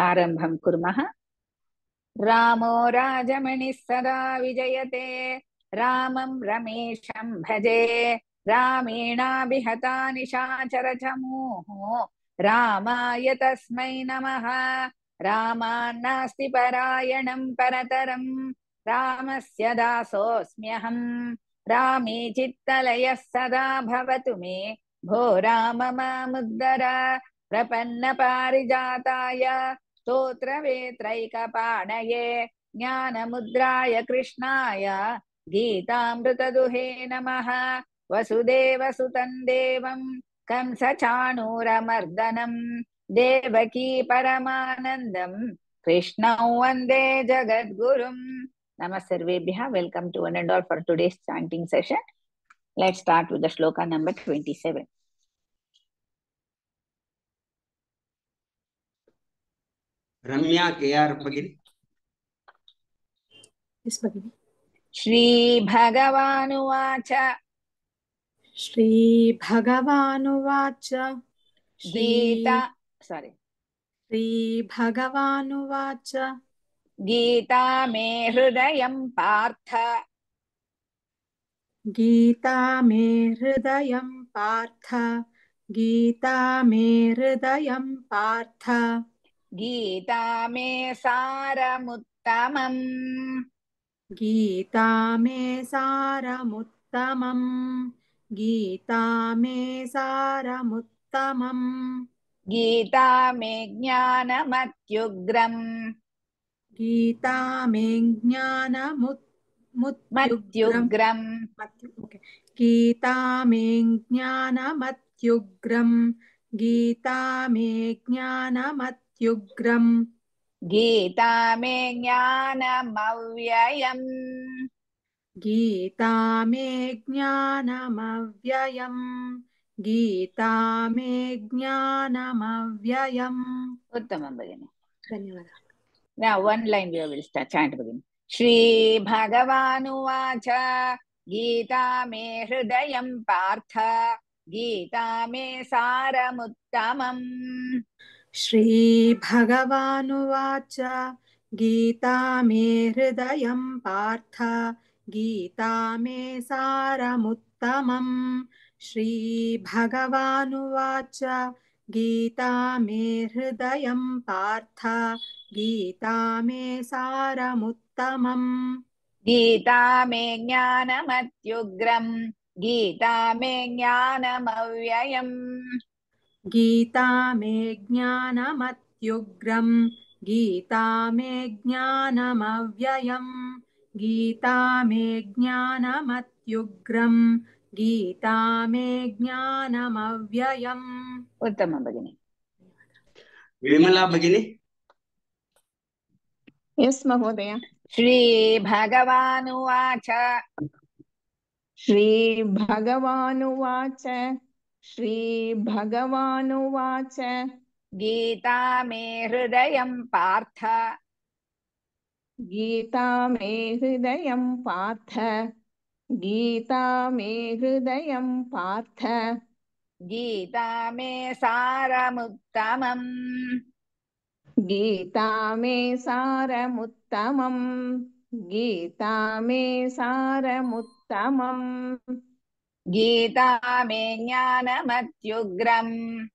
आरम्भं कुर्मः। रामो राजमणिः सदा विजयते, रामं रमेशं भजे। रामेणाभिहता निशाचरचमूः, रामाय तस्मै नमः। रामान्नास्ति परायणं परतरं, रामस्य दासोऽस्म्यहम्। रामे चित्तलयः सदा भवतु मे, भो राम मामुद्धर। प्रपन्नपारिजाताय स्तोत्रवेत्रैकपाणये, ज्ञानमुद्राय कृष्णाय गीतामृतदुहे नमः। वसुदेवसुतं देवं कंसचाणूरमर्दनं, देवकी परमानन्दं कृष्णं वन्दे जगद्गुरुं। नमः सर्वेभ्यः. Welcome to one and all for today's chanting session. Let's start with the shloka number 27. रम्या केआर भगिनी. श्रीभगवानुवाच श्रीभगवानुवाच श्रीभगवानुवाच गीता मे हृदयं पार्थ, गीता मे हृदयं पार्थ, गीता मे हृदयं पार्थ, गीता मे सारमुत्तमम्, गीता मे सारमुत्तमम्, गीता मे सारमुत्तमम्, गीता मे ज्ञानमत्युग्रम्, गीता मे मत्युग्रम्, गीता मे ज्ञानमत्युग्रम्, गीता मे ज्ञानमत्युग्रम्, गीता मे ज्ञानमव्ययम्, गीता मे ज्ञानमव्ययम्, गीता मे ज्ञानमव्ययम्. उत्तमं भगिनि. धन्यवादः. Now one line we will start chant begin. Shri Bhagavanuvach Gita me hridayam partha, Gita me saramuttamam. श्रीभगवानुवाच गीता मे हृदयं पार्थ, गीता मे सारमुत्तमम्. श्रीभगवानुवाच गीता मे हृदयं पार्थ, गीता मे सारमुत्तमम्. गीता मे ज्ञानमत्युग्रम्, गीता मे ज्ञानमव्ययम्, गीता मे ज्ञानमत्युग्रम्, गीता मे ज्ञानमव्ययम्, गीता मे ज्ञानमत्युग्रम्, गीता मे ज्ञानमव्ययम्. उत्तमं भगिनि. विमला भगिनी. यस् महोदय. श्रीभगवानुवाच श्रीभगवानुवाच श्रीभगवानुवाच गीता मे हृदयं पार्थ, गीता मे हृदयं पार्थ, गीता मे हृदयं पार्थ, गीता मे सारमुत्तमम्, गीता मे सारमुत्तमम्, गीता मे सारमुत्तमम्, गीता मे ज्ञानमत्युग्रम्,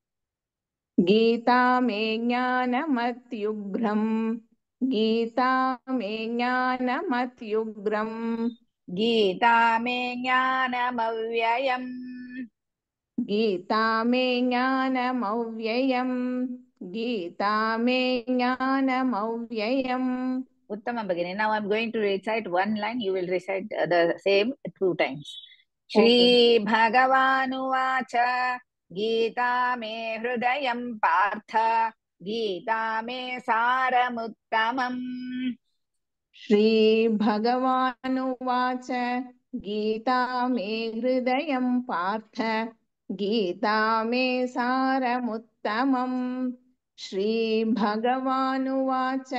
गीता मे ज्ञानमत्युग्रम्, गीता मे ज्ञानमत्युग्रम्, गीता मे ज्ञानमव्ययम्, गीता मे ज्ञानमव्ययम्, गीता मे ज्ञानमव्ययम्. उत्तमं भगिनि. Now I'm going to recite one line, you will recite the same 2 times. Shri भगवानुवाच गीता मे हृदयं पार्थ, गीता मे सारमुत्तमम्. श्रीभगवानुवाच गीता मे हृदयं पार्थ, गीता मे सारमुत्तमम्. श्रीभगवानुवाच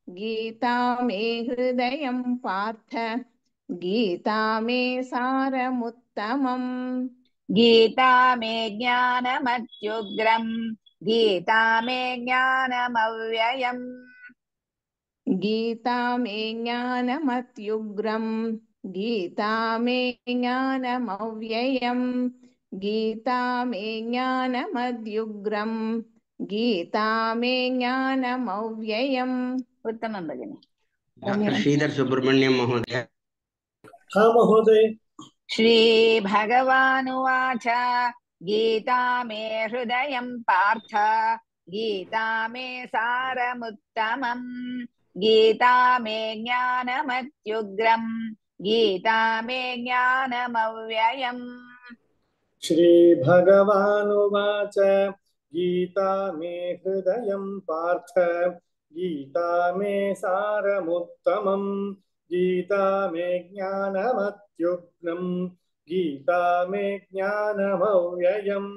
गीता मे हृदयं पार्थ, गीता मे सारमुत्तमम्. गीता मे ज्ञानमत्युग्रम्, गीता मे ज्ञानमव्ययम् गीता मे ज्ञानमत्युग्रम् गीता मे ज्ञानमव्ययम् गीता मे ज्ञानमद्युग्रम् गीता मे ज्ञानमव्ययम् उत्तमं भगिनि डॉक्टर श्रीधर सुब्रह्मण्यम महोदय हाँ महोदय श्रीभगवानुवाच गीता मे हृदयं पार्थ गीता मे सारमुत्तमम् गीता मे ज्ञानमत्युग्रम् गीता मे ज्ञानमव्ययम् श्री भगवानुवाच गीता मे हृदयं पार्थ गीता मे सारमुत्तमम् गीता मे ज्ञानमत्युग्रम् गीता मे ज्ञानमव्ययम्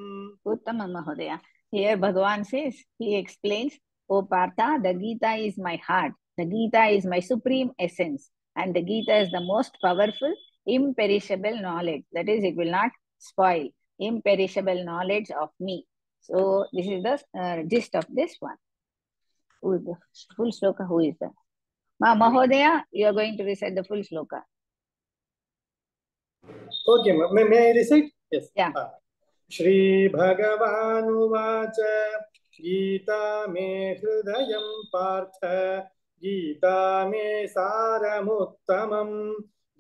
Uttama Mahodaya. Here Bhagavan says, he explains, O Partha, the Gita is my heart. The Gita is my supreme essence. And the Gita is the most powerful, imperishable knowledge. That is, it will not spoil. Imperishable knowledge of me. So, this is the gist of this one. Who is the full sloka? Who is that? Mahodaya, you are going to recite the full sloka. Okay, may I recite? Yes. Yeah. Shri भगवानुवाच गीता मे हृदयं पार्थ गीता मे सारमुत्तमम्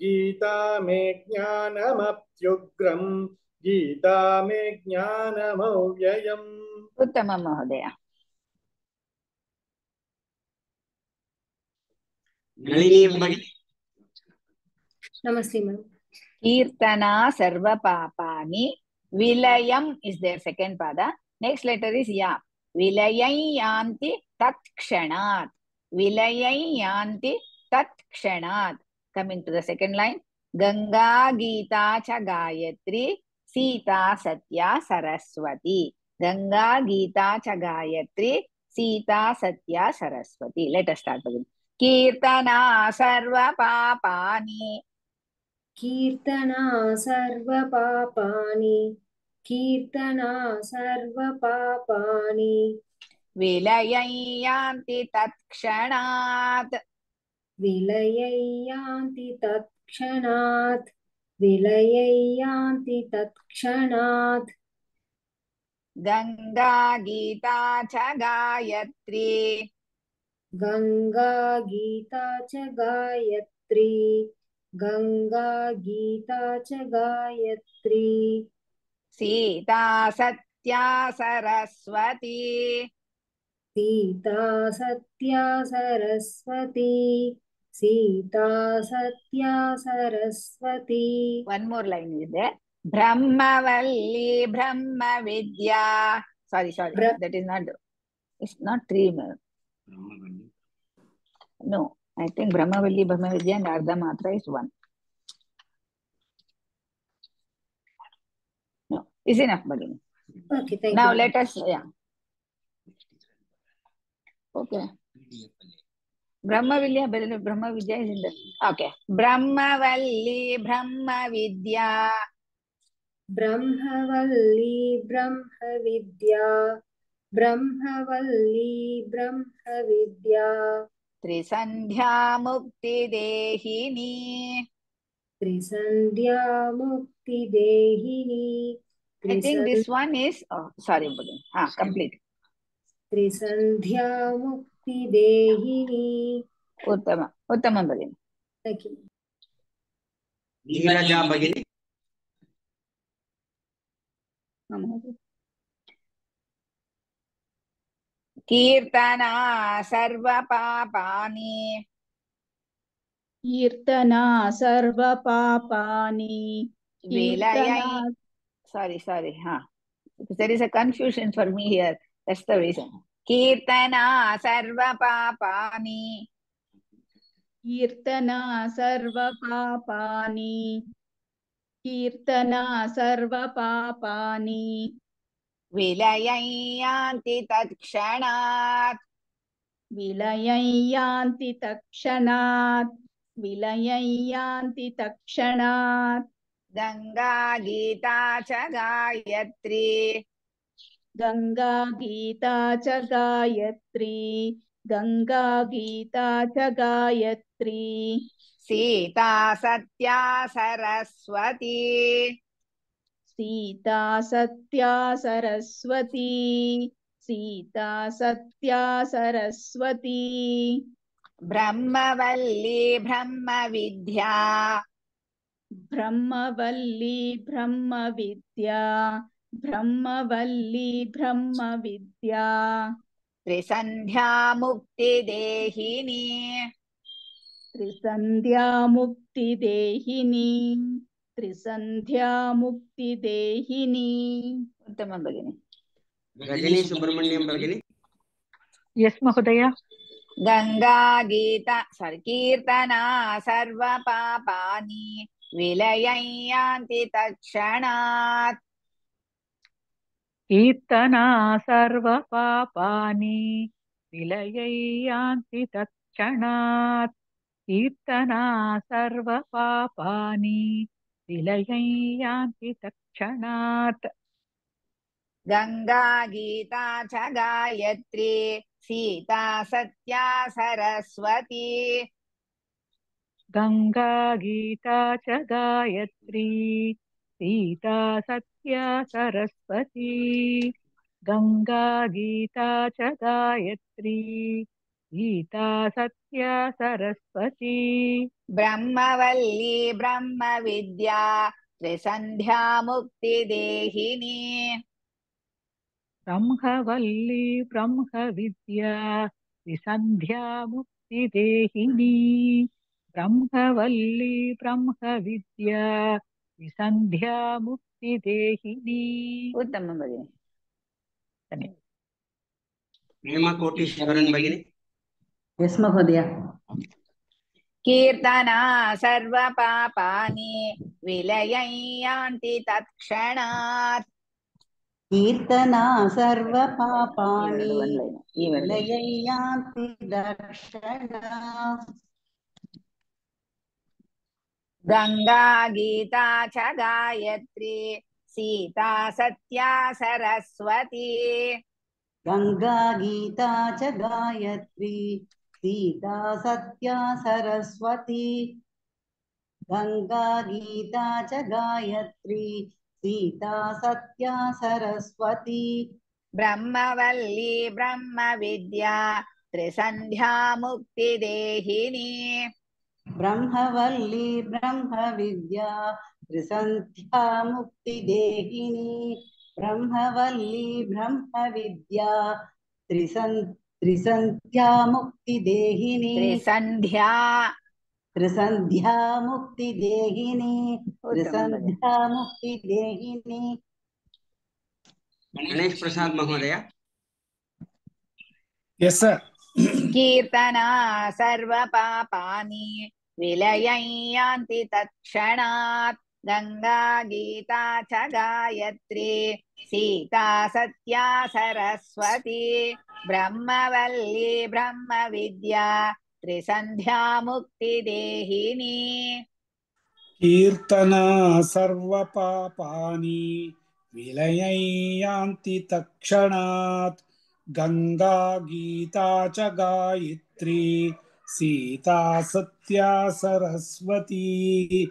गीता मे ज्ञानमत्युग्रम् गीता मे ज्ञानमव्ययम् Uttama Mahodaya. नलिनी भगिनी नमस्ते ma'am Kirtana sarva papani. Vilayam is their second pada. Next letter is ya. Vilayai yanti tat kshanat. Vilayai yanti tat kshanat. Coming to the second line. Ganga Gita cha Gayatri Sita Satya Saraswati. Ganga Gita cha Gayatri Sita Satya Saraswati. Let us start again. Kirtana sarva papani. कीर्तना सर्वपापानि कीर्तना सर्वपापानि विलययन्ति तत्क्षणात् विलययन्ति तत्क्षणात् विलययन्ति तत्क्षणात् गंगा गीता च गायत्री गंगा गीता च गायत्री गंगा गीता च गायत्री सीता सत्या सरस्वती सीता सत्या सरस्वती सीता सत्या Saraswati one more line is there ब्रह्मवल्ली Brahma Vidya sorry that is not it's not three no I think Brahmavalli Brahma Vidya and Ardha Matra is one no is enough Bhagini. Okay, thank Now you. let us okay Brahma Vidya is in the okay Brahmavalli Brahma Vidya Brahmavalli Brahmavidya Brahmavalli Brahmavidya Trisandhya Mukti Dehini. Trisandhya Mukti Dehini I think this one is sorry Bhagini. Complete Trisandhya Mukti Dehini. Uttama Bhagini. Thank you. Neeraja भगिनी कीर्तना सर्व पापानि कीर्तना सर्वपापानि विलयै sorry there is a confusion for me here that's the reason कीर्तना सर्व पापानि कीर्तना सर्वपापानि कीर्तना सर्वपापानि विलयै यान्ति तत्क्षणात् विलयं यान्ति तत्क्षणात् विलयं यान्ति तत्क्षणात् गंगा गीता च गायत्री गंगा गीता च गायत्री गंगा गीता च गायत्री सीता सत्या सरस्वती सीता सत्या सरस्वती सीता सत्या सरस्वती ब्रह्मवल्ली ब्रह्मविद्या ब्रह्मवल्ली ब्रह्मविद्या ब्रह्मवल्ली ब्रह्मविद्या त्रिसन्ध्या मुक्तिदेहिनी त्रिसन्ध्या मुक्तिदेहिनी त्रिसन्ध्या मुक्तिदेहिनी उत्तमं भगिनि रजनी सुब्रह्मण्यम भगिनी यस महोदय गंगा गीता कीर्तना सर्वपापानि विलयन्ति तत्क्षणात् कीर्तना सर्वपापानि विलयन्ति तत्क्षणात् कीर्तना सर्वपापानि विलयन्ति तत्क्षणात् गंगा गीता च गायत्री सीता सत्या सरस्वती गंगा गीता च गायत्री सीता सत्या सरस्वती गंगा गीता च गायत्री सीता सत्या सरस्वती ब्रह्मवल्ली ब्रह्मविद्या त्रिसन्ध्या मुक्तिदेहिनी ब्रह्मवल्ली ब्रह्मविद्या त्रिसन्ध्या मुक्तिदेहिनी ब्रह्मवल्ली ब्रह्मविद्या त्रिसन्ध्या मुक्तिदेहिनी उत्तमं भगिनि धन्यवादः प्रेमा कोटीश्वरन भगिनी यस महोदय कीर्तना सर्वपापानि विलयन्ति तत्क्षणात् कीर्तना सर्वपापानि one line. विलयन्ति तत्क्षणात् गंगा गीता च गायत्री सीता सत्या सरस्वती गंगा गीता च गायत्री सीता सत्या सरस्वती गंगा गीता च गायत्री सीता सत्या सरस्वती ब्रह्मवल्ली ब्रह्मविद्या त्रिसन्ध्या मुक्तिदेहिनी ब्रह्मवल्ली ब्रह्मविद्या त्रिसन्ध्या मुक्तिदेहिनी ब्रह्मवल्ली ब्रह्मविद्या त्रिसन्ध्या मुक्तिदेहिनी त्रिसन्ध्या मुक्तिदेहिनी त्रिसन्ध्या मुक्तिदेहिनी गणेश प्रसाद महोदय Yes, sir. कीर्तना सर्वपापानि विलयन्ति तत्क्षणात् गंगा गीता च गायत्री सीता सत्या सरस्वती ब्रह्मवल्ली ब्रह्मविद्या त्रिसन्ध्या मुक्तिदेहिनी कीर्तना सर्वपापानि विलयन्ति तत्क्षणात् गंगा गीता च गायत्री सीता सत्या सरस्वती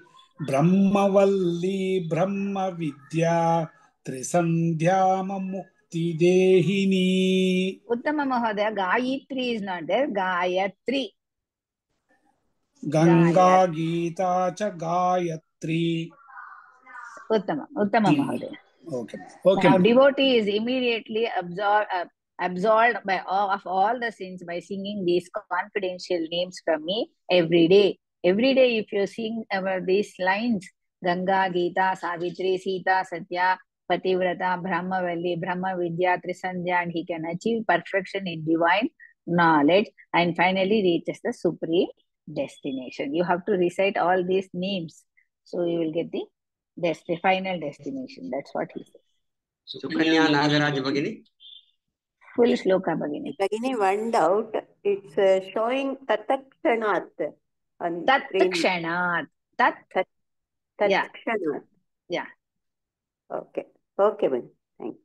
ब्रह्मवल्ली ब्रह्मविद्या त्रिसन्ध्या मुक्तिदेहिनी उत्तम महोदय गायत्री इज नॉट देयर गायत्री गंगा गीता च गायत्री उत्तम उत्तम महोदय Okay. Okay. Now devotee is immediately absolved by of all the sins by singing these confidential names from me every day. Every day if you sing these lines, Ganga, Gita, Savitri, Sita, Satya, Pativrata, Brahmavalli, Brahma Vidya, Trisandhya, and he can achieve perfection in divine knowledge and finally reaches the supreme destination. You have to recite all these names, so you will get the final destination. That's what he says. Sukanya Nagraj भगिनी Full shloka Bhagini. Bhagini, one doubt. It's showing Tatakshanat. Tatakshanat. Yeah. Tatakshanat. Yeah. Okay. Okay, Bhagini. Thank you.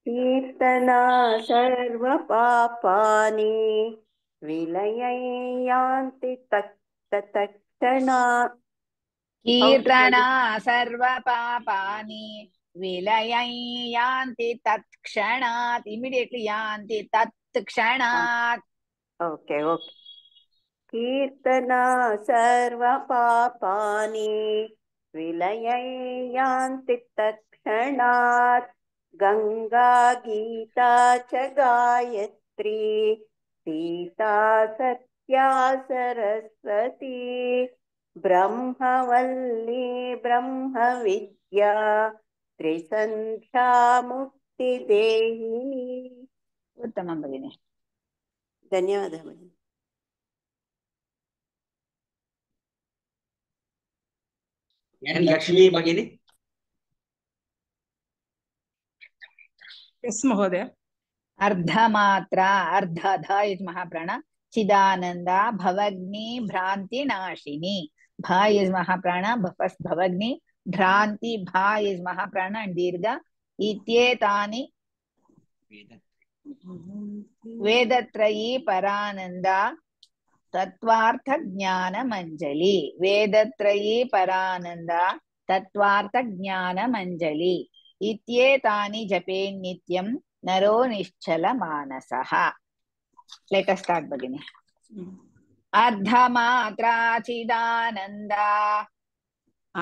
कीर्तना सर्वपापानि विलययान्ति तत्क्षणात् कीर्तना सर्वपापानि विलयं यान्ति तत्क्षणात् immediately यान्ति तत्क्षणात् okay okay कीर्तना सर्वपापानि विलययान्ति तत्क्षणात् गंगा गीता च गायत्री सीता सत्या सरस्वती ब्रह्मवल्ली ब्रह्मविद्या त्रिसन्ध्या मुक्तिदेहिनी। उत्तमं भगिनि, धन्यवादः भगिनि। एन् लक्ष्मी भगिनी। यस् महोदय। अर्धमात्रा अर्धध इज महाप्राण चिदानंदा भवग्नि भ्रांति नाशिनी भ इज महाप्राण फर्स्ट भवग्नि भ्रांति भा इज महाप्राण and दीर्घ इत्येतानि वेदत्रयी परानंदा तत्वार्थ ज्ञान मंजली वेदत्रयी परानंदा तत्वार्थ ज्ञान मंजली इत्येतानि जपे नित्यं नरो निश्चल मानसः। लेट अस स्टार्ट भगिनी। अर्धमात्रा चिदानंदा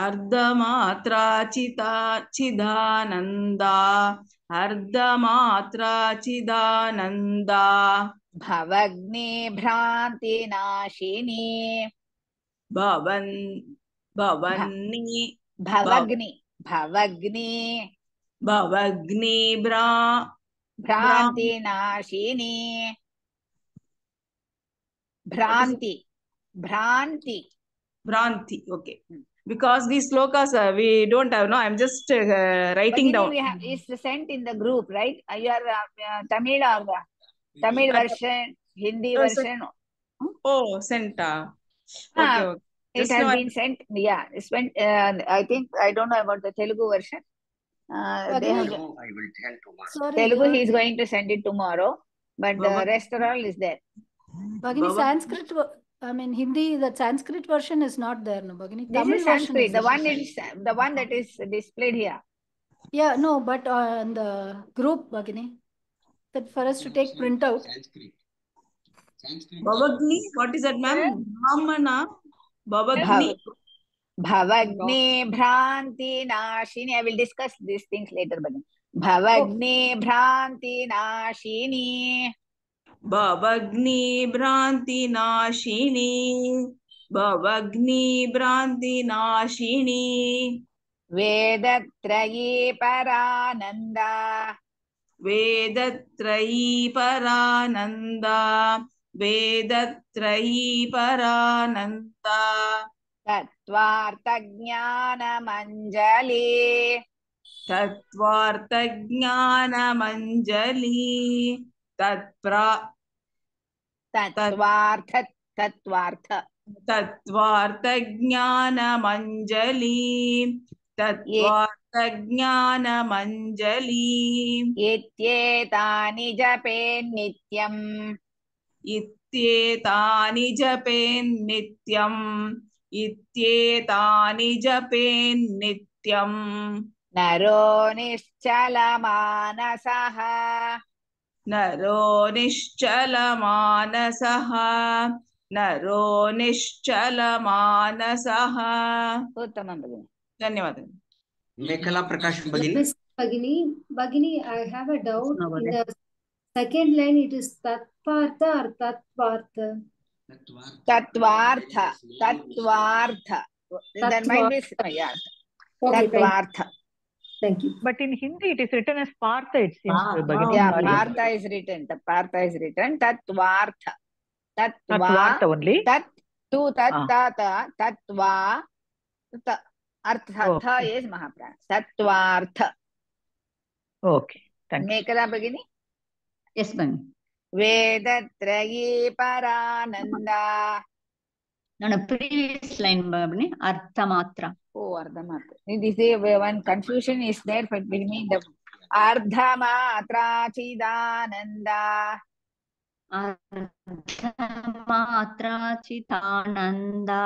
अर्धमात्रा चिदानंदा अर्धमात्रा चिदानंदा भवग्नि भ्रांति नाशिनी भवग्नि भ्रांति नाशिनी भ्रांति okay, because these slokas we don't have, no, I'm just writing down. We have is sent in the group, right? You are Tamil or the Tamil version, Hindi version? Oh, sent. Okay. It has been sent. Yeah, it's went. I think I don't know about the Telugu version. They have, I will tell tomorrow. Sorry, Telugu he is going to send it tomorrow, but the rest all is there. Bhagini, Sanskrit, I mean Hindi, the Sanskrit version is not there, no, Bhagini. This Tamil is Sanskrit, version the one is the one that is displayed here. Yeah, no, but on the group, Bhagini, that for us to take printout. Bhavagni, what is that, ma'am? Brahmana, Bhavagni. Bhavagni Bhranti Nashini. I will discuss these things later, Bhagini. Bhavagni Bhranti Nashini. Bhavagni Bhranti Nashini. Bhavagni Bhranti Nashini. Vedatrayi Parananda. Vedatrayi Parananda. Vedatrayi Parananda. Tattvartha Jnana Manjali. Tattvartha Jnana Manjali. Tattvartha Jnana Manjali. Tattvartha Jnana Manjali. Ityetani japen nityam. Ityetani japen nityam. Ityetani japen nityam. Naro nischala manasaha. Naro nischala manasaha. Naro nischala manasaha. Uttamam Bhagini. Dhanyawad. Mekhala Prakash Bhagini. Miss Bhagini, I have a doubt. In the second line, it is Tatvartha or Tatvartha? Tattvartha. That might be, yeah. Tattvartha. Thank you. But in Hindi, it is written as Partha, it seems. Bhagini. Yeah, Partha is written. The Partha is written. Tattvartha. Tatvartha only. Tattva. Artha is Mahaprana. Tattvartha. Okay. Thank you. Mekhala Bhagini. Yes, Bhagini. Vedatrayi Parananda. No, previous line, Bhagini. Arthamatra. Oh, Ardhamatra. This is one confusion is there between the अर्धमात्राचिदानन्दा अर्धमात्राचितानन्दा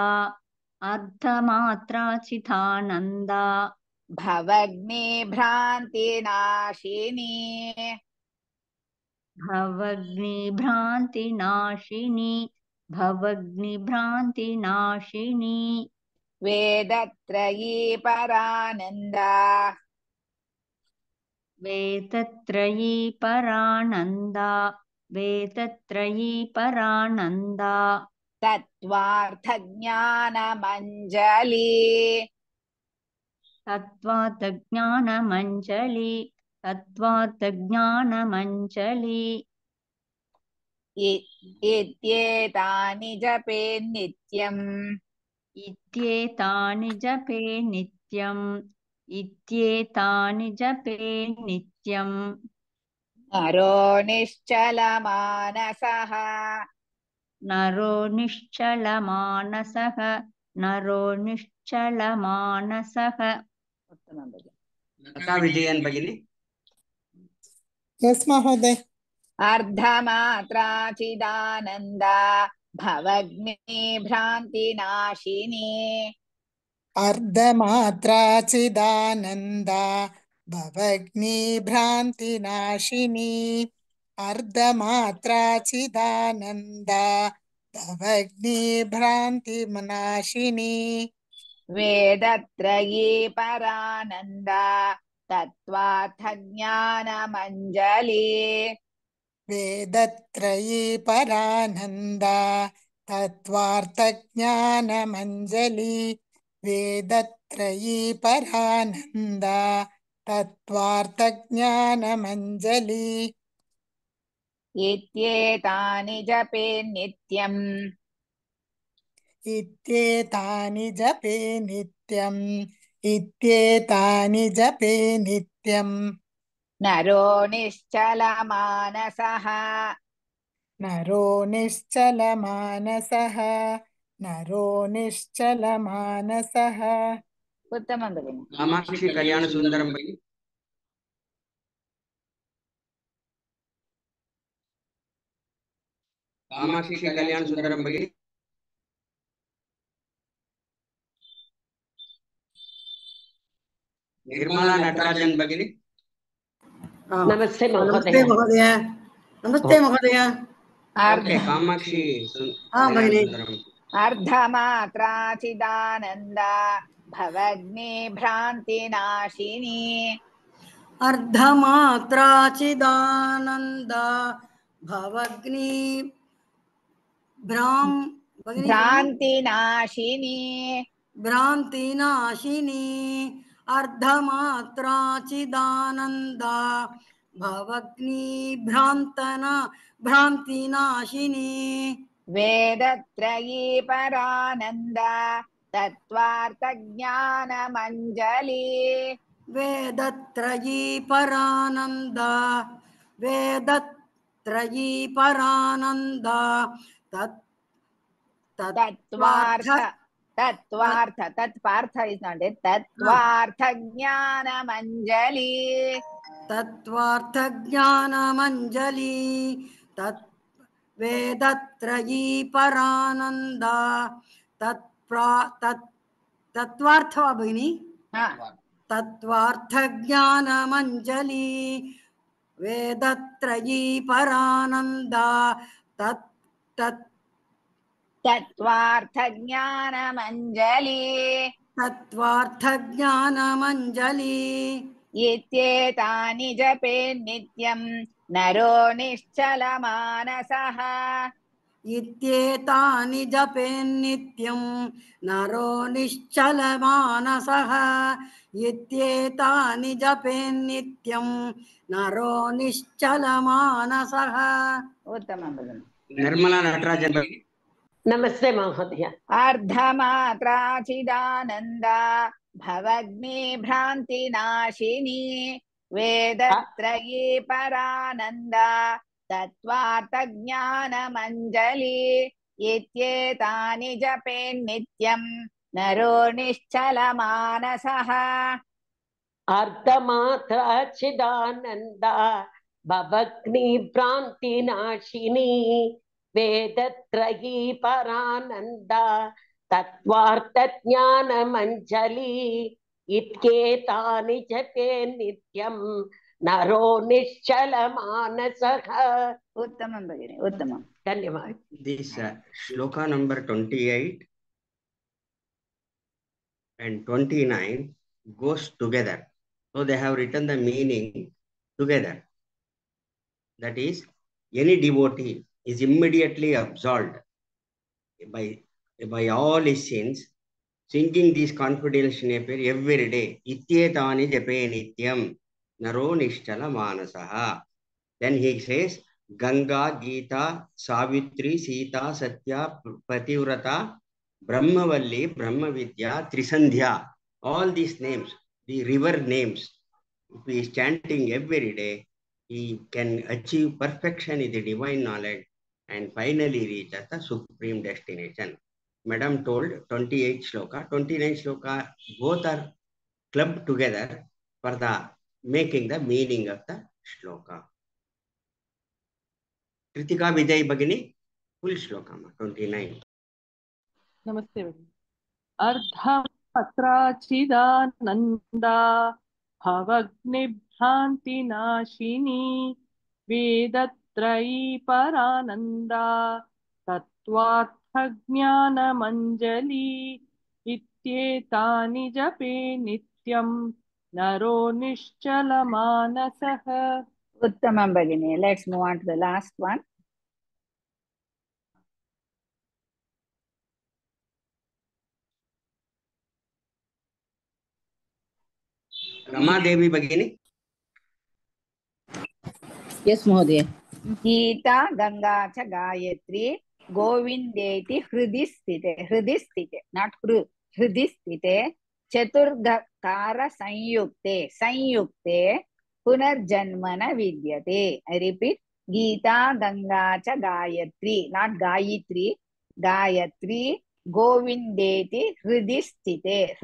अर्धमात्राचितानन्दा भवग्नि भ्रान्तिनाशिनी भवग्निभ्रान्तिनाशिनी भवग्निभ्रान्तिनाशिनी वेदत्रयी परानन्दा वेदत्रयी परानन्दा वेदत्रयी परानन्दा तत्त्वार्थज्ञानमञ्जली तत्त्वार्थज्ञानमञ्जली तत्त्वार्थज्ञानमञ्जली इत्येतानि जपे नित्यम् इत्येतानि जपे नित्यम् इत्येतानि जपे नित्यम् नरो निश्चलमानसः नरो निश्चलमानसः नरो निश्चलमानसः लता विजयन् भगिनी यस् महोदय अर्धमात्राचिदानन्दा भवग्नि भ्रान्तिनाशिनी अर्धमात्राचिदानन्दा भवग्नि भ्रान्तिनाशिनी अर्धमात्राचिदानन्दा भवग्नि भ्रान्तिनाशिनी वेदत्रयी परानन्दा तत्त्वार्थज्ञानमञ्जली वेदत्रयी परानन्दा तत्त्वार्थज्ञानमञ्जली वेदत्रयी परानन्दा तत्त्वार्थज्ञानमञ्जली इत्येतानि जपे नित्यम् इत्येतानि जपे नित्यम् इत्येतानि जपे नित्यम् नरो निश्चलमानसः नरो निश्चलमानसः नरो निश्चलमानसः उत्तमं भगिनि कामाक्षी कल्याणसुन्दरं भगिनी कामाक्षी कल्याणसुन्दरं भगिनी निर्मला नटराजन भगिनी नमस्ते नमस्ते महोदय महोदय नमस्ते महोदय ओके कामाक्षी भगिनी अर्धमात्राचिदानन्दा भवग्नि भ्रान्तिनाशिनी अर्धमात्राचिदानन्दा भवग्नि भ्रान्तिनाशिनी भ्रान्तिनाशिनी अर्धमात्राचिदानन्दा भवग्नि भ्रान्तिनाशिनी वेदत्रयी परानन्दा तत्त्वार्थज्ञानमञ्जली वेदत्रयी परानन्दा वेदत्रयी परानन्दा तत्त्वार्थ is not it तत्त्वार्थज्ञानमञ्जली तत्त्वार्थज्ञानमञ्जली वेदत्रयी परानन्दा तत्त्वार्थ वा भगिनी तत्त्वार्थज्ञानमञ्जली वेदत्रयी परानन्दा तत्त्वार्थज्ञानमञ्जली तत्त्वार्थज्ञानमञ्जली इत्येतानि जपे नित्यं नरो निश्चलमानसः इत्येतानि जपे नित्यं नरो निश्चलमानसः इत्येतानि जपे नित्यं नरो निश्चलमानसः उत्तमं भगिनि निर्मला नटराजन भगिनी नमस्ते महोदय अर्धमात्राचिदानन्दा भवग्नि भ्रान्तिनाशिनी वेदत्रयी परानन्दा तत्त्वार्थज्ञानमञ्जली इत्येतानि जपे नित्यं नरो निश्चलमानसः अर्धमात्रा चिदानन्दा भवग्नि भ्रान्तिनाशिनी वेदत्रयी परानन्दा तत्त्वार्थज्ञानमञ्जली इत्येतानि जपे नित्यं नरो निश्चलमानसः। उत्तमं भगिनि, उत्तमं, धन्यवादः। This shloka number 28 and 29 goes together. So they have written the meaning together. That is, any devotee is immediately absolved by all his sins, singing these confidential every day. Ityetani jape nityam naro nishtala manasaha. Then he says, Ganga, Gita, Savitri, Sita, Satya, Pativrata, Brahmavalli, Brahmavidya, Trisandhya, all these names, the river names, if he is chanting every day, he can achieve perfection in the divine knowledge and finally reach at the supreme destination. Madam told 28 shloka, 29 shloka, both are clubbed together for the making the meaning of the shloka. Kritika Vijay Bhagini, full shloka, 29. Namaste. Ardhamatra-chidananda bhavagni-bhranti-nashini vedatrayi parananda tattvartha-jnana-manjali ityetani jape nityam naro nischala-manasah. Uttamam Bhagini. Let's move on to the last one. Rama Devi Bhagini. Yes, Mahodaya. Gita Ganga cha Gayatri Govindeti Hridisthite, not Hridisthite, Chaturgakara Sanyukte Punarjanmana Vidyate. I repeat, Gita Ganga cha Gayatri, not Gayatri, Gayatri Govindeti Hridisthite,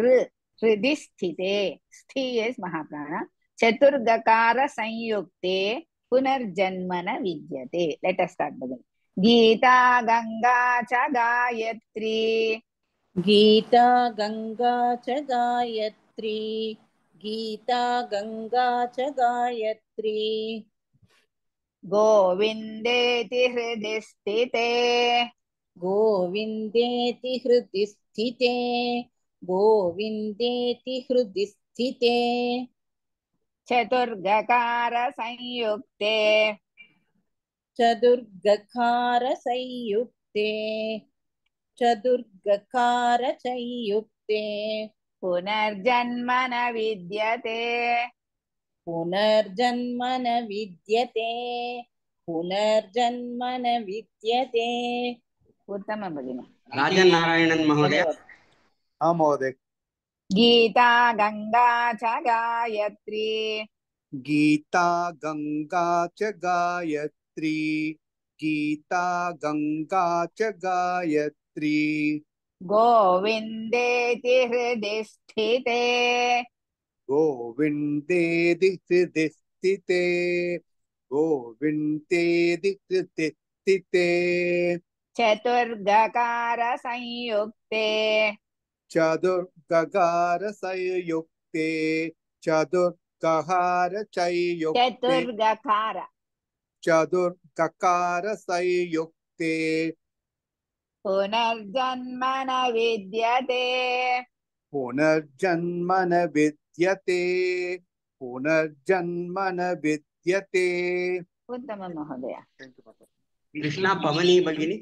Hridisthite, Sthi is Mahaprana, Chaturgakara Sanyukte Punarjanmana Vidyate. Let us start again. Gita Ganga cha Gayatri. Gita Ganga cha Gayatri. Gita Ganga cha Gayatri. Govindeti Hridisthite. Govindeti Hridisthite. Govindeti Hridisthite. Chaturgakara Sanyukte. Chadurgakara Sayukte. Chadurgakara Sayukte. Punarjanmana Vidyate. Punarjanmana Vidyate. Punarjanmana Vidyate. Uttama Bhagini. Rajan Narayanan Mahodaya. Mahodaya. Gita Ganga cha Gayatri. Gita Ganga cha Gayatri. Gita Ganga cha Gayatri. Govindeti Hridisthite. Govindeti Hridisthite. Govindeti Hridisthite. Chaturgakara Sanyukte. Chadurgakara Sayukte. Chadurgakara Sayukte. Chadurgakara Sayukte. Punarjanmana Vidyate. Punarjanmana Vidyate. Punarjanmana Vidyate. Uttama Mahodaya. Krishna Pavani Bhagini.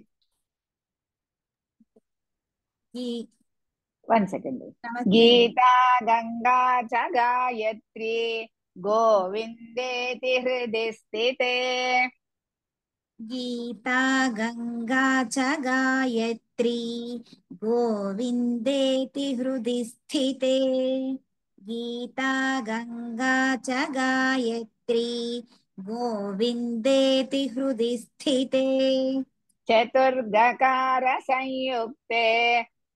One second. Gita Ganga cha Gayatri Govindeti Hridisthite. Gita Ganga cha Gayatri Govindeti Hridisthite. Gita Ganga cha Gayatri Govindeti Hridisthite. Chaturgakara Sanyukte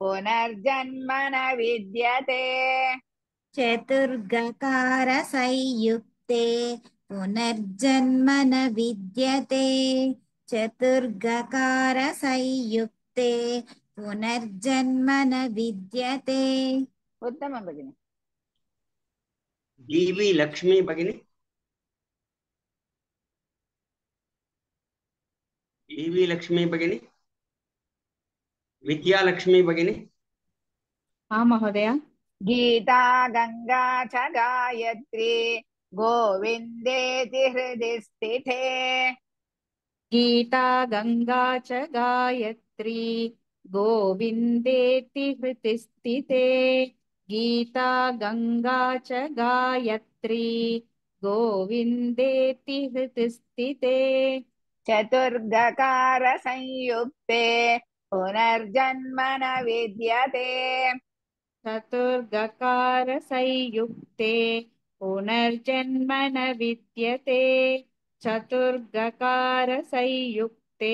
Punarjanmana Vidyate. चतुर्गकार संयुक्ते पुनर्जन्म न विद्यते चतुर्गकार संयुक्ते पुनर्जन्म न विद्यते उत्तमं भगिनि DV Lakshmi भगिनी DV Lakshmi भगिनी विद्या लक्ष्मी भगिनी हाँ महोदय गीता गंगा च गायत्री गोविन्देति हृदि स्थिते गीता गंगा च गायत्री गोविन्देति हृदि स्थिते गीता गंगा च गायत्री गोविन्देति हृदि स्थिते चतुर्गकार संयुक्ते पुनर्जन्म न विद्यते चतुर्गकार संयुक्ते पुनर्जन्म न विद्यते चतुर्गकार संयुक्ते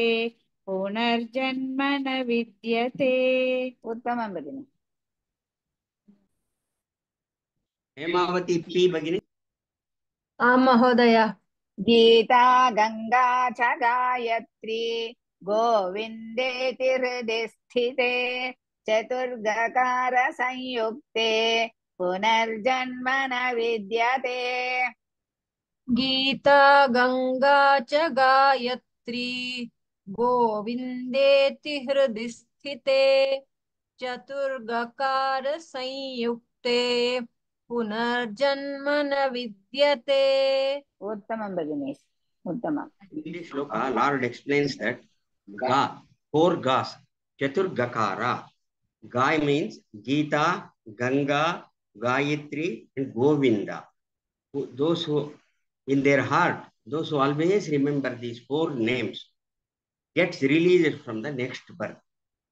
पुनर्जन्म न विद्यते उत्तमं भगिनि हेमावती P भगिनी आं महोदय गीता गंगा च गायत्री गोविन्देति हृदि स्थिते चतुर्गकार संयुक्ते पुनर्जन्म न विद्यते गीता गंगा च गायत्री गोविन्देति हृदि स्थिते चतुर्गकार संयुक्ते पुनर्जन्म न विद्यते उत्तमं भगिनि उत्तमम् In this shloka, Lord explains that Ga, 4 Gas, Chaturgakara. Gai means Gita, Ganga, Gayatri, and Govinda. Those who, in their heart, those who always remember these 4 names, gets released from the next birth.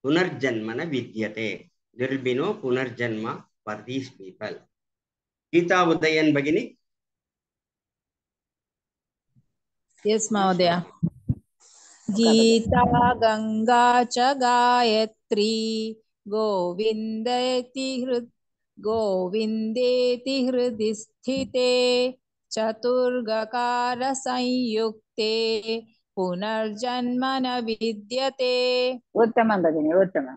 Punarjanmana vidyate. There will be no Punarjanma for these people. Gita Udayan Bhagini. Yes, Mahodaya. गीता गंगा च गायत्री गोविन्देति हृदि स्थिते चतुर्गकार संयुक्ते पुनर्जन्म न विद्यते उत्तमं भगिनि उत्तमं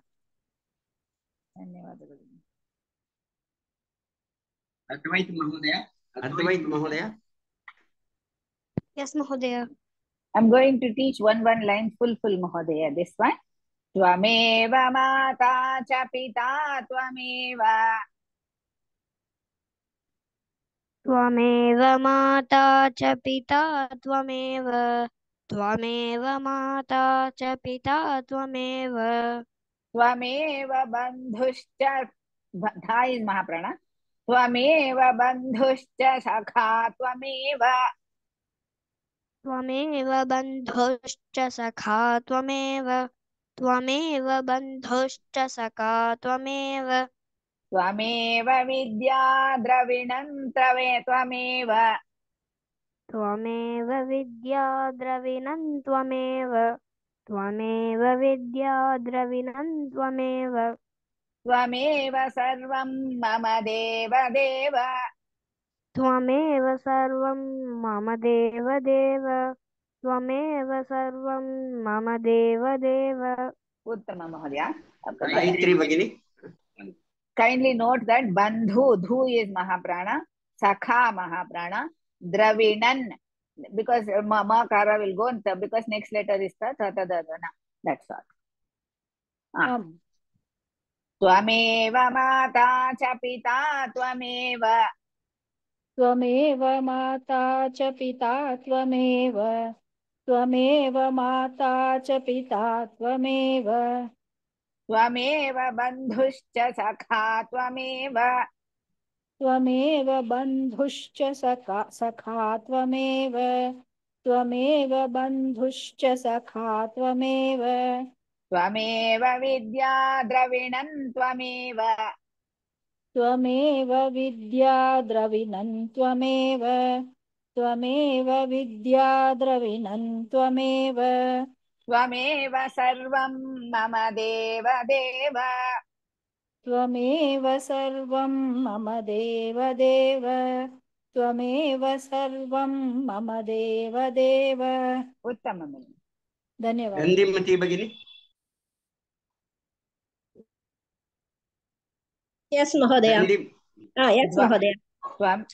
धन्यवादः भगिनि Advait Mahodaya. Advait Mahodaya. Yes, Mahodaya. I'm going to teach one line full Mahodaya. This one. Tvameva mata cha pita tvameva. Tvameva mata cha pita tvameva. Tvameva mata cha pita tvameva. Tvameva bandhuscha. Dha is Mahaprana. Tvameva bandhuscha sakha tvameva. त्वमेव बन्धुश्च सखा त्वमेव त्वमेव बन्धुश्च सखा त्वमेव त्वमेव विद्या द्रविणं त्वमेव त्वमेव विद्या द्रविणं त्वमेव त्वमेव विद्या द्रविणं त्वमेव त्वमेव सर्वं मम देव देव त्वमेव सर्वं मम देव देव त्वमेव सर्वं मम देव देव उत्तम महोदय गायत्री भगिनी kindly note that bandhu dhu is mahaprana sakha mahaprana dravinan because ma kara will go because next letter is ta dadana that's all tvameva mata cha pita tvameva त्वमेव माता च पिता त्वमेव त्वमेव माता च पिता त्वमेव त्वमेव बन्धुश्च सखा त्वमेव त्वमेव बन्धुश्च सखा त्वमेव त्वमेव बन्धुश्च सखा त्वमेव त्वमेव विद्या द्रविणं त्वमेव त्वमेव विद्या द्रविणं त्वमेव त्वमेव विद्या द्रविणं त्वमेव त्वमेव सर्वं मम देव देव त्वमेव सर्वं मम देवदेव त्वमेव सर्वं मम देवदेव उत्तमम् धन्यवादः गन्धिमती भगिनी Yes, Mahodaya. गन्धि Yes, Mahodaya.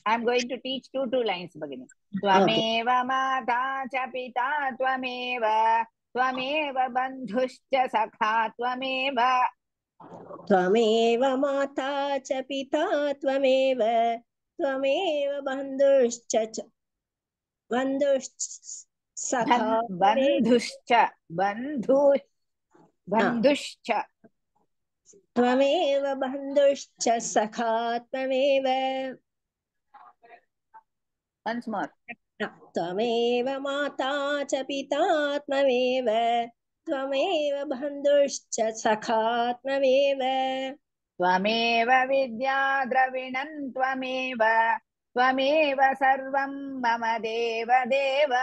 I'm going to teach two lines भगिनी त्वमेव माता च पिता त्वमेव त्वमेव बन्धुश्च सखा त्वमेव त्वमेव माता च पिता त्वमेव त्वमेव बन्धुश्च सखा बन्धुश्च बन्धुश्च त्वमेव बन्धुश्च सखा त्वमेव once more त्वमेव माता च पिता त्वमेव त्वमेव बन्धुश्च सखा त्वमेव त्वमेव विद्या द्रविणं त्वमेव त्वमेव सर्वं मम देवदेव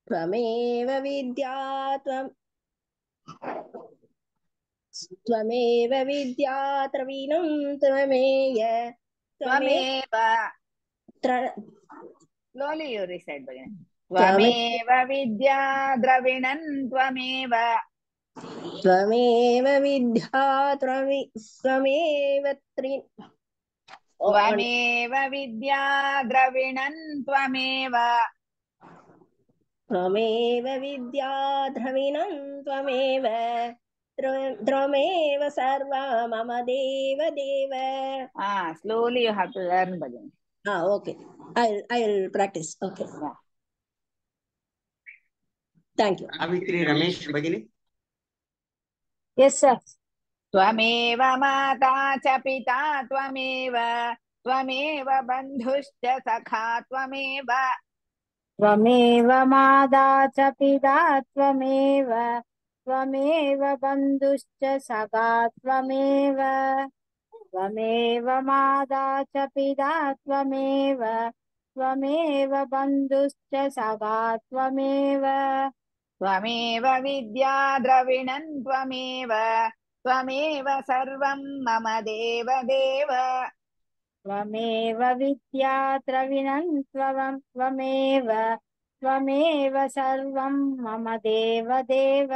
त्वमेव विद्या त्वमेव विद्या द्रविणं त्वमेव slowly you recite भगिनी त्वमेव विद्या द्रविणं त्वमेव त्वमेव विद्या त्वमेव त्वमेव विद्या द्रविणं त्वमेव त्वमेव विद्या द्रविणं त्वमेव त्वमेव सर्वा मम देवदेव slowly you have to learn भगिनी okay I'll practice okay thank you Savitri Ramesh भगिनी yes sir त्वमेव माता च पिता त्वमेव त्वमेव बन्धुश्च सखा त्वमेव त्वमेव माता च पिता त्वमेव त्वमेव बन्धुश्च सखा त्वमेव त्वमेव माता च पिता त्वमेव त्वमेव बन्धुश्च सखा त्वमेव त्वमेव विद्या द्रविणं त्वमेव त्वमेव सर्वं मम देवदेव त्वमेव विद्या द्रविणं त्वमेव त्वमेव सर्वं मम देवदेव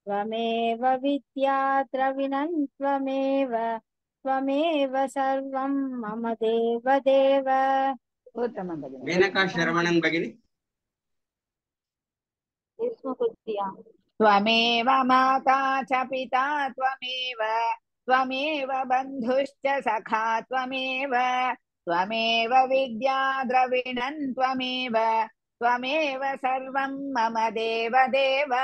त्वमेव विद्या द्रविणं त्वमेव त्वमेव सर्वं मम देवदेव उत्तमं भगिनी मेनका शरवणन् भगिनी त्वमेव माता च पिता त्वमेव त्वमेव बन्धुश्च सखा त्वमेव त्वमेव विद्या द्रविणं त्वमेव त्वमेव सर्वं मम देवदेव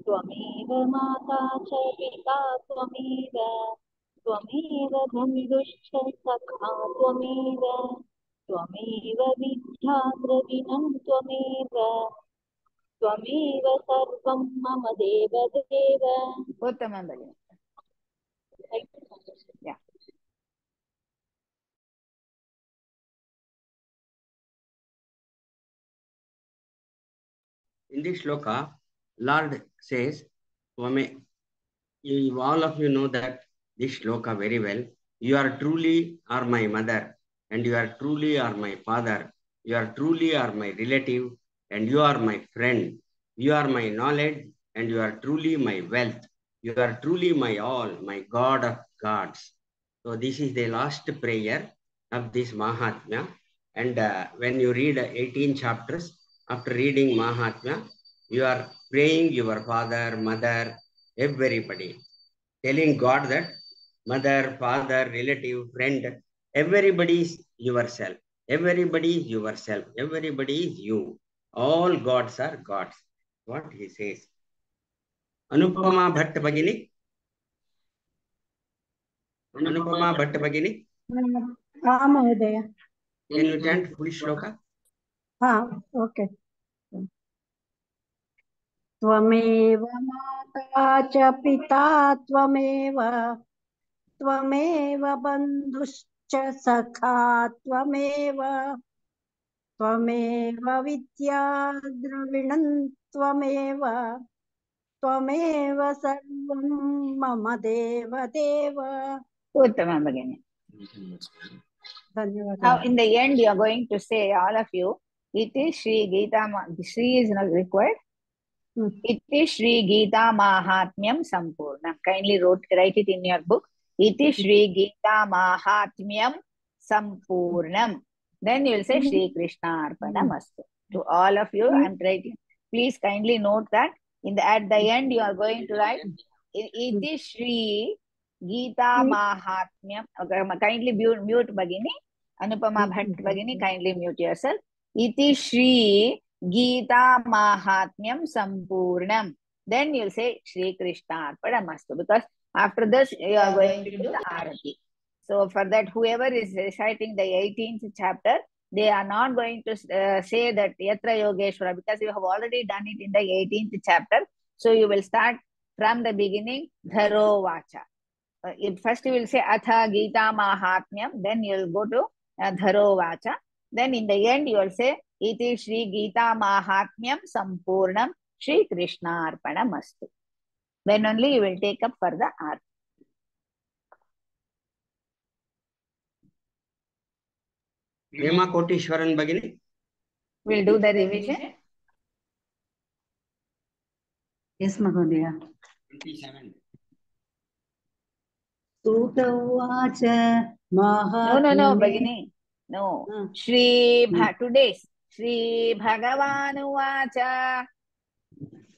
त्वमेव माता च पिता त्वमेव त्वमेव बन्धुश्च सखा त्वमेव त्वमेव विद्या द्रविणं त्वमेव त्वमेव सर्वं मम देवदेव उत्तमं भगिनी In this shloka, Lord says, all of you know that this shloka very well. You are truly are my mother, and you are truly are my father. You are truly are my relative, and you are my friend. You are my knowledge, and you are truly my wealth. You are truly my all, my God of gods. So this is the last prayer of this Mahatmya. And when you read 18 chapters, after reading Mahatmya, you are praying your father, mother, everybody, telling God that mother, father, relative, friend, everybody is yourself. Everybody is yourself. Everybody is you. All gods are gods. What he says. Anupama Bhatt Bhagini. Anupama Bhatt Bhagini. Mahodaya. Can you chant full shloka? Okay. त्वमेव माता च पिता त्वमेव त्वमेव बन्धुश्च सखा त्वमेव त्वमेव विद्या द्रविणं त्वमेव त्वमेव सर्वं मम देवदेव. Uttamam Bhagini. धन्यवादः. Now in the end you are going to say, all of you, iti Shri Gita, Shri is not required. Iti Shri Gita Mahatmyam Sampurnam. Kindly write it in your book. Iti Shri Gita Mahatmyam Sampurnam. Then you will say Shri Krishna Arpanamastu. To all of you, I am writing. Please kindly note that at the end you are going to write Iti Shri Gita Mahatmyam. Kindly mute Bhagini. Anupama Bhatt Bhagini, kindly mute yourself. Iti Shri Gita Mahatmyam Sampurnam. Then you'll say Shri Krishna Arpanamastu, because after this you are going to do the Arati. So for that, whoever is reciting the 18th chapter, they are not going to say that Yatra Yogeshwara, because you have already done it in the 18th chapter. So you will start from the beginning, Dharo Vacha. First you will say Atha Gita Mahatmyam, then you will go to Dharo Vacha. Then in the end you will say Iti Shri Gita Mahatmyam Sampurnam Shri Krishna Arpanamastu. Then only you will take up for the art. Hema Kotishwaran Bhagini. We'll do the revision. Yes, Mahodaya. 27. Sutavacha No, Bhagini. No. Today's Shri Bhagavan Vacha.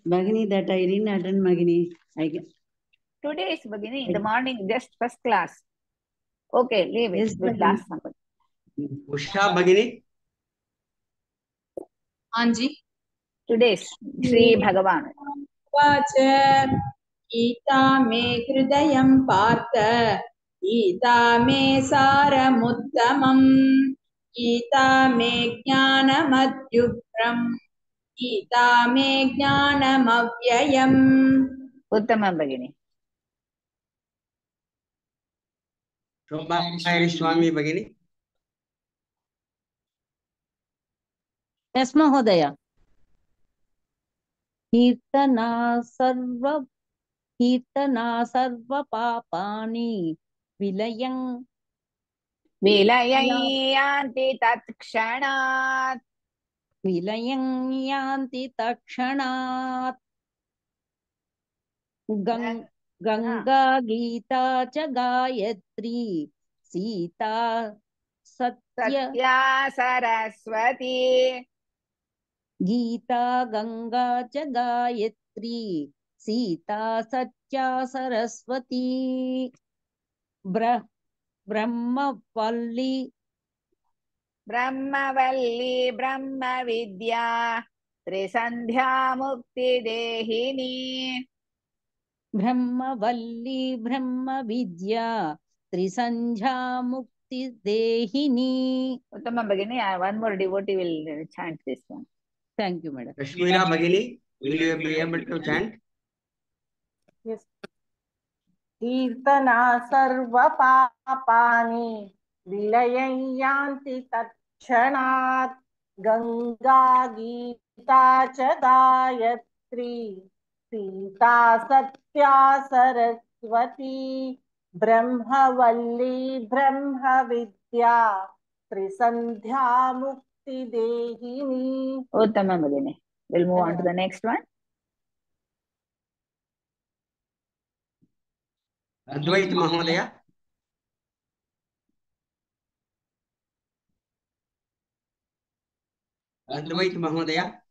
Bhagini, that I didn't attend, Bhagini. Today's Bhagini, in the morning, just first class. Okay, leave it. We'll ask somebody. Usha Bhagini. Anji. Today's Shri Bhagavan. Vacha Gita me hridayam partha Gita me saramuttamam Gita me jnanamadhyugram Gita me jnanamavyayam. Uttamam Bhagini. Shobha Swami Bhagini. Yes, Mahodaya. Kirtana sarva papani vilayang Vilayanti tatskshanat. Vilayang yanti takshanat. Ganga Gita cha Gayatri Sita Satya Saraswati. Gita Ganga cha Gayatri Sita Satya Saraswati. Brahmavalli Brahma Vidya Trisandhya Mukti Dehini. Brahmavalli Brahma Vidya Trisandhya Mukti Dehini. Uttamam Bhagini, one more devotee will chant this one. Thank you, madam. Kashmira Bhagini, will you be able to chant? Yes. Kirtana sarva papani vilayanti takshanat Ganga Gita cha Gayatri Sita Satya Saraswati Brahmavalli Brahma Vidya Trisandhya Mukti Dehini. Uttamam Bhagini. We'll move on to the next one. Advait Mahodaya. Advait Mahodaya.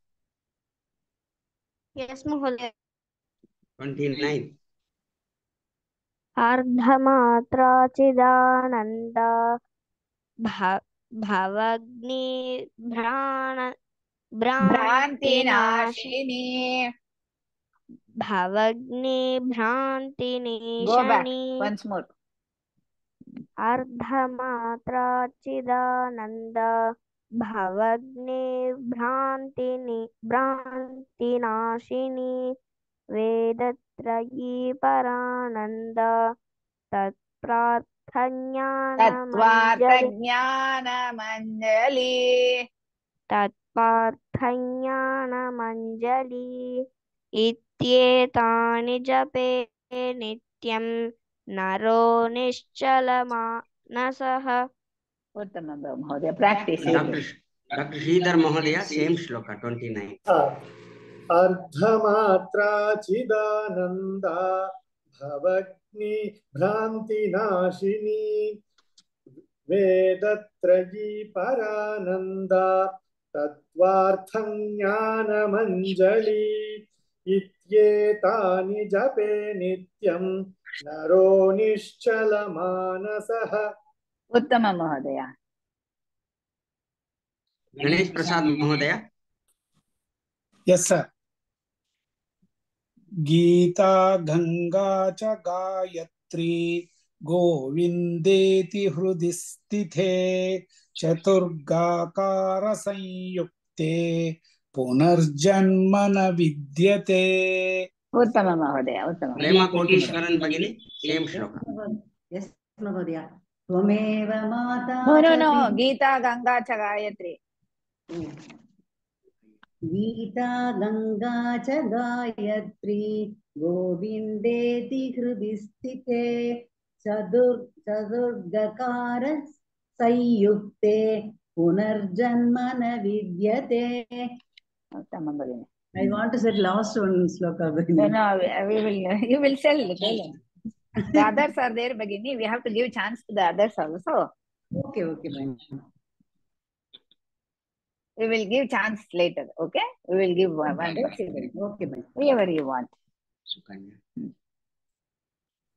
Yes, Mahodaya. 29. Ardhamatra chidananda bhavagni Bhranti Nashini. Bhavagni Bhranti Go back Nishani. once more. Ardhamatra chidananda Bhavagni Bhranti Nashini Vedatrayi Parananda Tatparthanyanamanjali इत्येतानि जपे नित्यं नरो निश्चलमानसः. उत्तमं महोदय. Practice. Dr. Sridhar Mahodaya, same shloka 29. अर्धमात्राचिदानन्दा भवग्नि भ्रान्तिनाशिनी वेदत्रयी परानन्दा तत्त्वार्थं ज्ञानमञ्जली इत्येतानि जपे नित्यं नरो निश्चलमानसः. उत्तमं महोदय. Ganesh Prasad Mahodaya. Yes, sir. गीता गंगा च गायत्री गोविंदेति हृदि स्थिते चतुर्गाकार संयुक्ते पुनर्जन्म न विद्यते. उत्तम महोदय. उत्तम. प्रेमा कोटीश्वरन भगिनी, सेम श्लोका. यस महोदय. त्वमेव माता. नो गीता गंगा च गायत्री. गीता गंगा च गायत्री गोविंदेति हृदि स्थिते चतुर्गकार संयुक्ते पुनर्जन्म न विद्यते. उत्तमं भगिनी. I want to say last one sloka. No, you will tell. The others are there, Bhagini. We have to give chance to the others also. Okay, ma'am. We will give chance later, okay? We will give one. Okay, ma'am. Wherever you want.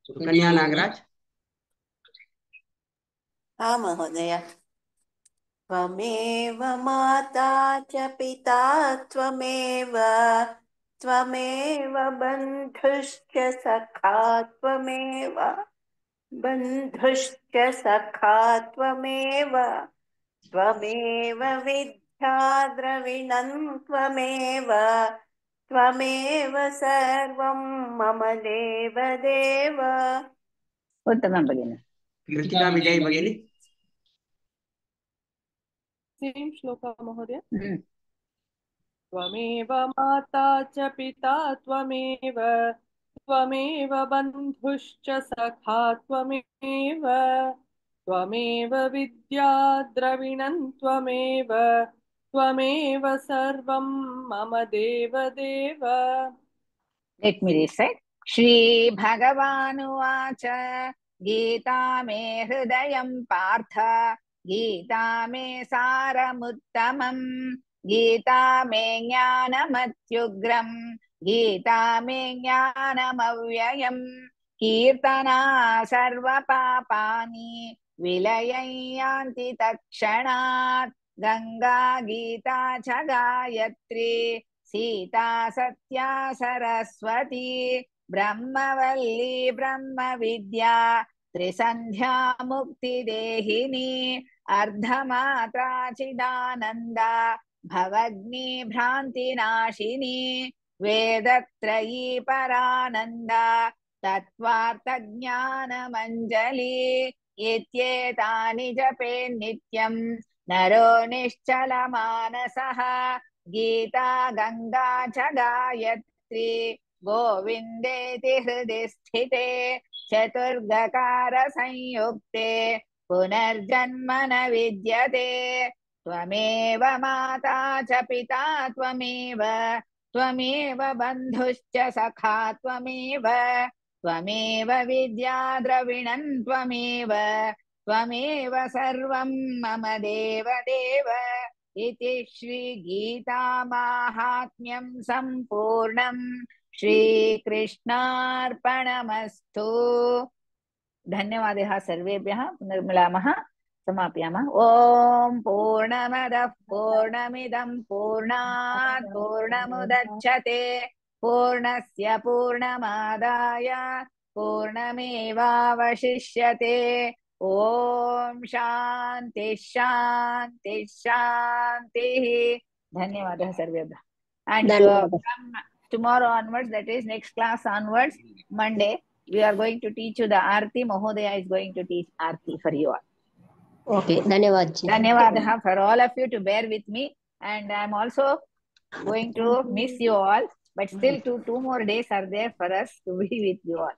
Sukanya Nagraj. हाँ महोदय. त्वमेव माता च पिता त्वमेव बन्धुश्च सखा त्वमेव त्वमेव विद्या द्रविणं त्वमेव सर्वं मम देवदेव. उत्तमं भगिनी. कृतिका विजय भगिनी. सेम श्लोका महोदय. त्वमेव माता च पिता त्वमेव बन्धुश्च सखा त्वमेव विद्या द्रविणं त्वमेव सर्वं मम देवदेव. Let me recite. Shri Bhagavanuvāca Gītā me hridayam partha Gītā me sāramuttamam Gītā me jnānamatyugram Gītā me jnānamavyayam Kirtanā sarva pāpāni vilayayanti takshanāt Gangā Gītā ca Gayatri Sita सत्या सरस्वती ब्रह्मवल्ली ब्रह्मविद्या त्रिसन्ध्या मुक्तिदेहिनी अर्धमात्रा चिदानन्दा भवग्नि भ्रान्तिनाशिनी वेदत्रयी परानन्दा तत्त्वार्थज्ञानमञ्जली इत्येतानि जपे नित्यं नरो निश्चलमानसः गीता गंगा च गायत्री गोविंदेति हृदि स्थिते चतुर्गकार संयुक्ते पुनर्जन्म न विद्यते. त्वमेव माता च पिता त्वमेव बन्धुश्च सखा त्वमेव विद्या द्रविणं त्वमेव सर्वं मम देवदेव. इति श्री गीता माहात्म्यं संपूर्णं श्रीकृष्णार्पणमस्तु. धन्यवादः सर्वेभ्यः. पुनर्मिलामः. समापयामः. ॐ पूर्णमदः पूर्णमिदं पूर्णात् पूर्णमुदच्यते पूर्णस्य पूर्णमादाय पूर्णमेवावशिष्यते. ओम शांति शांति शांति. धन्यवादः सर्वेभ्यः. And from tomorrow onwards, that is next class onwards, Monday, we are going to teach you the Aarti. Mahodaya is going to teach Aarti for you all. Okay, धन्यवाद. Dhanyavadah for all of you to bear with me, and I am also going to miss you all, But still two more days are there for us to be with you all.